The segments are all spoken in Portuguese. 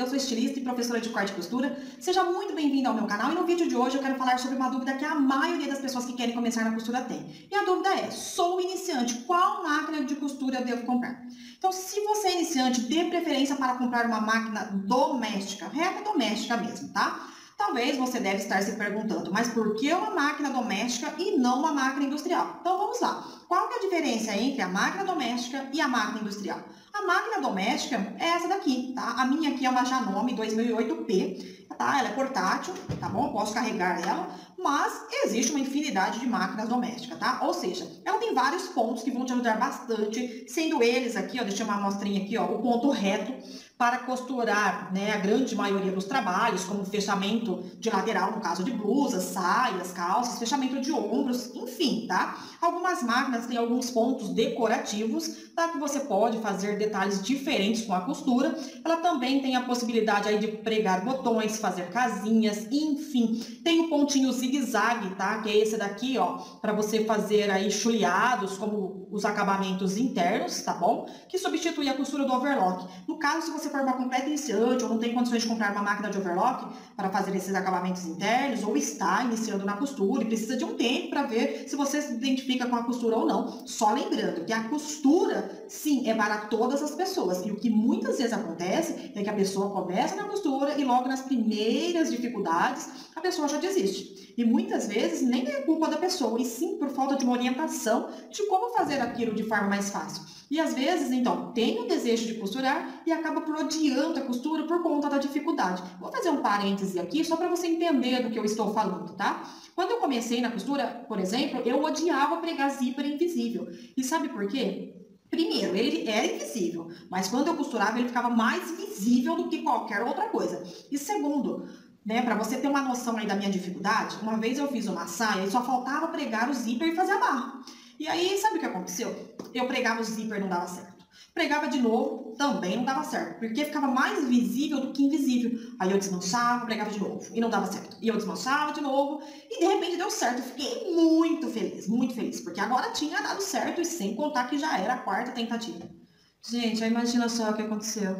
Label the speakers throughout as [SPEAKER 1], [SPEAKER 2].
[SPEAKER 1] eu sou estilista e professora de corte e costura. Seja muito bem-vindo ao meu canal e no vídeo de hoje eu quero falar sobre uma dúvida que a maioria das pessoas que querem começar na costura tem. E a dúvida é, sou iniciante, qual máquina de costura eu devo comprar? Então, se você é iniciante, dê preferência para comprar uma máquina doméstica, reta doméstica mesmo, tá? Talvez você deve estar se perguntando, mas por que uma máquina doméstica e não uma máquina industrial? Então vamos lá. Qual que é a diferença entre a máquina doméstica e a máquina industrial? A máquina doméstica é essa daqui, tá? A minha aqui é uma Janome 2008P, tá? Ela é portátil, tá bom? Eu posso carregar ela, mas existe uma infinidade de máquinas domésticas, tá? Ou seja, ela tem vários pontos que vão te ajudar bastante, sendo eles aqui, ó, deixa eu uma amostrinha aqui, ó, o ponto reto para costurar, né, a grande maioria dos trabalhos, como fechamento de lateral, no caso de blusas, saias, calças, fechamento de ombros, enfim, tá? Algumas máquinas têm alguns pontos decorativos, tá? Que você pode fazer detalhes diferentes com a costura. Ela também tem a possibilidade aí de pregar botões, fazer casinhas, enfim. Tem o pontinho zigue-zague, tá? Que é esse daqui, ó, para você fazer aí chuleados, como os acabamentos internos, tá bom? Que substitui a costura do overlock. No caso, se você for uma completa iniciante ou não tem condições de comprar uma máquina de overlock para fazer esses acabamentos internos, ou está iniciando na costura e precisa de um tempo para ver se você se identifica com a costura ou não. Só lembrando que a costura, sim, é para todas as pessoas. E o que muitas vezes acontece é que a pessoa começa na costura e logo nas primeiras dificuldades a pessoa já desiste. E muitas vezes nem é culpa da pessoa, e sim por falta de uma orientação de como fazer aquilo de forma mais fácil. E às vezes, então, tem o desejo de costurar e acaba por odiando a costura por conta da dificuldade. Vou fazer um parêntese aqui só para você entender do que eu estou falando, tá? Quando eu comecei na costura, por exemplo, eu odiava pregar zíper invisível. E sabe por quê? Primeiro, ele era invisível, mas quando eu costurava ele ficava mais visível do que qualquer outra coisa. E segundo, né, para você ter uma noção aí da minha dificuldade, uma vez eu fiz uma saia e só faltava pregar o zíper e fazer a barra. E aí, sabe o que aconteceu? Eu pregava o zíper e não dava certo. Pregava de novo, também não dava certo, porque ficava mais visível do que invisível. Aí eu desmanchava, pregava de novo e não dava certo. E eu desmanchava de novo e de repente deu certo. Eu fiquei muito feliz, porque agora tinha dado certo e sem contar que já era a quarta tentativa. Gente, aí imagina só o que aconteceu.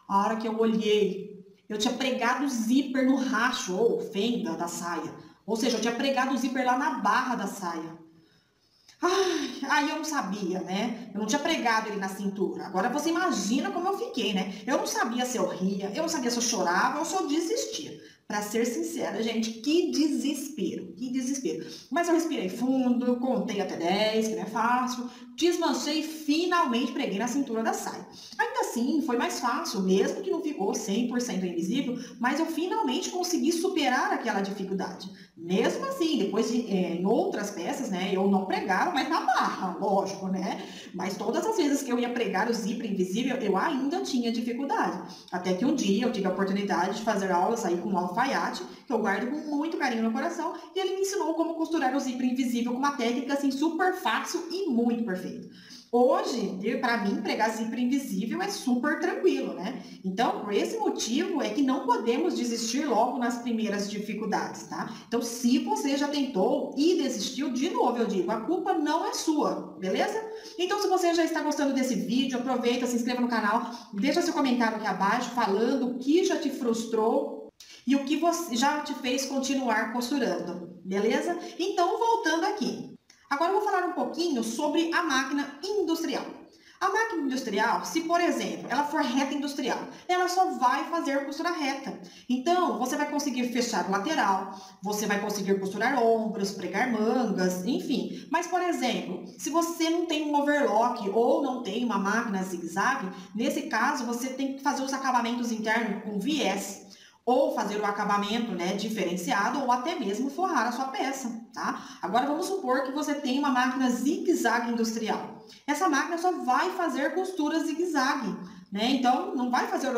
[SPEAKER 1] A hora que eu olhei, eu tinha pregado o zíper no racho ou fenda da saia. Ou seja, eu tinha pregado o zíper lá na barra da saia. Aí eu não sabia, né? Eu não tinha pregado ele na cintura. Agora você imagina como eu fiquei, né? Eu não sabia se eu ria, eu não sabia se eu chorava ou se eu desistia. Pra ser sincera, gente, que desespero, que desespero. Mas eu respirei fundo, contei até 10, que não é fácil, desmanchei e finalmente preguei na cintura da saia. Ainda assim, foi mais fácil, mesmo que não ficou 100% invisível, mas eu finalmente consegui superar aquela dificuldade. Mesmo assim, depois em outras peças, né, eu não pregava, mas na barra, lógico, né? Mas todas as vezes que eu ia pregar o zíper invisível, eu ainda tinha dificuldade. Até que um dia eu tive a oportunidade de fazer aulas aí com um alfaiate, que eu guardo com muito carinho no coração, e ele me ensinou como costurar o zíper invisível com uma técnica assim super fácil e muito perfeita. Hoje, para mim, pregar zíper invisível é super tranquilo, né? Então, por esse motivo é que não podemos desistir logo nas primeiras dificuldades, tá? Então, se você já tentou e desistiu, de novo eu digo, a culpa não é sua, beleza? Então, se você já está gostando desse vídeo, aproveita, se inscreva no canal, deixa seu comentário aqui abaixo falando o que já te frustrou e o que você já te fez continuar costurando, beleza? Então, voltando aqui. Agora eu vou falar um pouquinho sobre a máquina industrial. A máquina industrial, se por exemplo, ela for reta industrial, ela só vai fazer costura reta. Então, você vai conseguir fechar o lateral, você vai conseguir costurar ombros, pregar mangas, enfim. Mas, por exemplo, se você não tem um overlock ou não tem uma máquina zigue-zague, nesse caso você tem que fazer os acabamentos internos com viés. Ou fazer o acabamento, né, diferenciado, ou até mesmo forrar a sua peça, tá? Agora vamos supor que você tem uma máquina zigue-zague industrial. Essa máquina só vai fazer costura zigue-zague, né? Então não vai fazer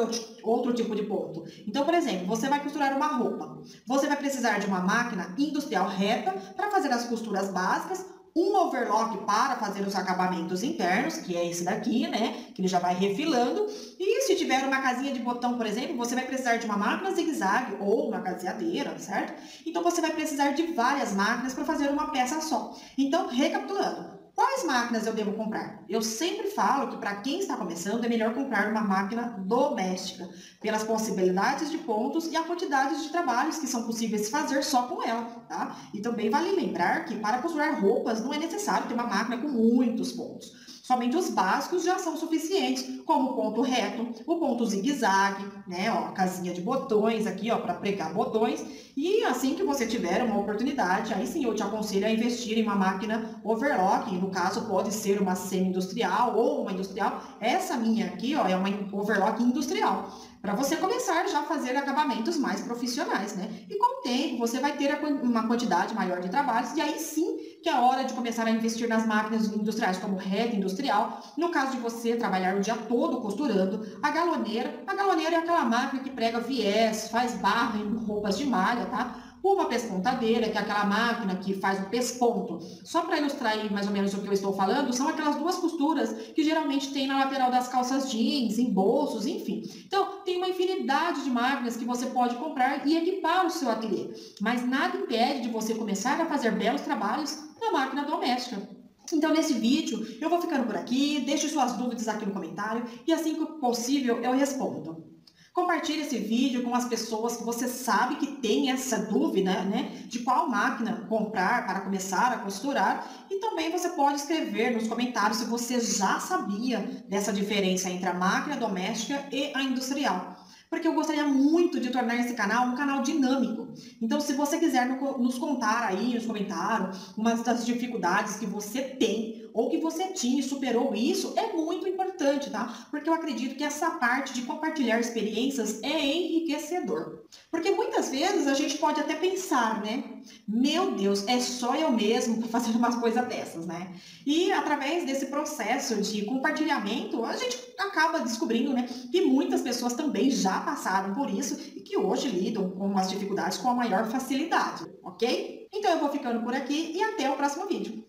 [SPEAKER 1] outro tipo de ponto. Então, por exemplo, você vai costurar uma roupa. Você vai precisar de uma máquina industrial reta para fazer as costuras básicas, um overlock para fazer os acabamentos internos, que é esse daqui, né? Que ele já vai refilando. E se tiver uma casinha de botão, por exemplo, você vai precisar de uma máquina zigue-zague ou uma caseadeira, certo? Então, você vai precisar de várias máquinas para fazer uma peça só. Então, recapitulando. Quais máquinas eu devo comprar? Eu sempre falo que para quem está começando é melhor comprar uma máquina doméstica, pelas possibilidades de pontos e a quantidade de trabalhos que são possíveis fazer só com ela, tá? E também vale lembrar que para costurar roupas não é necessário ter uma máquina com muitos pontos. Somente os básicos já são suficientes, como o ponto reto, o ponto zigue-zague, né? Ó, a casinha de botões aqui, ó, para pregar botões. E assim que você tiver uma oportunidade, aí sim eu te aconselho a investir em uma máquina overlock. No caso, pode ser uma semi-industrial ou uma industrial. Essa minha aqui, ó, é uma overlock industrial, para você começar já a fazer acabamentos mais profissionais, né? E com o tempo você vai ter uma quantidade maior de trabalhos e aí sim que é hora de começar a investir nas máquinas industriais, como reta industrial. No caso de você trabalhar o dia todo costurando, a galoneira é aquela máquina que prega viés, faz barra em roupas de malha, tá? Uma pespontadeira, que é aquela máquina que faz o pesponto. Só para ilustrar aí mais ou menos o que eu estou falando, são aquelas duas costuras que geralmente tem na lateral das calças jeans, em bolsos, enfim. Então, tem uma infinidade de máquinas que você pode comprar e equipar o seu ateliê. Mas nada impede de você começar a fazer belos trabalhos na máquina doméstica. Então, nesse vídeo, eu vou ficando por aqui, deixe suas dúvidas aqui no comentário e assim que possível eu respondo. Compartilhe esse vídeo com as pessoas que você sabe que tem essa dúvida, né, de qual máquina comprar para começar a costurar. E também você pode escrever nos comentários se você já sabia dessa diferença entre a máquina doméstica e a industrial. Porque eu gostaria muito de tornar esse canal um canal dinâmico. Então, se você quiser nos contar aí nos comentários umas das dificuldades que você tem ou que você tinha e superou isso, é muito importante, tá? Porque eu acredito que essa parte de compartilhar experiências é enriquecedor. Porque muitas vezes a gente pode até pensar, né? Meu Deus, é só eu mesmo para fazer umas coisas dessas, né? E através desse processo de compartilhamento, a gente acaba descobrindo, né, que muitas pessoas também já passaram por isso e que hoje lidam com as dificuldades com a maior facilidade, ok? Então eu vou ficando por aqui e até o próximo vídeo.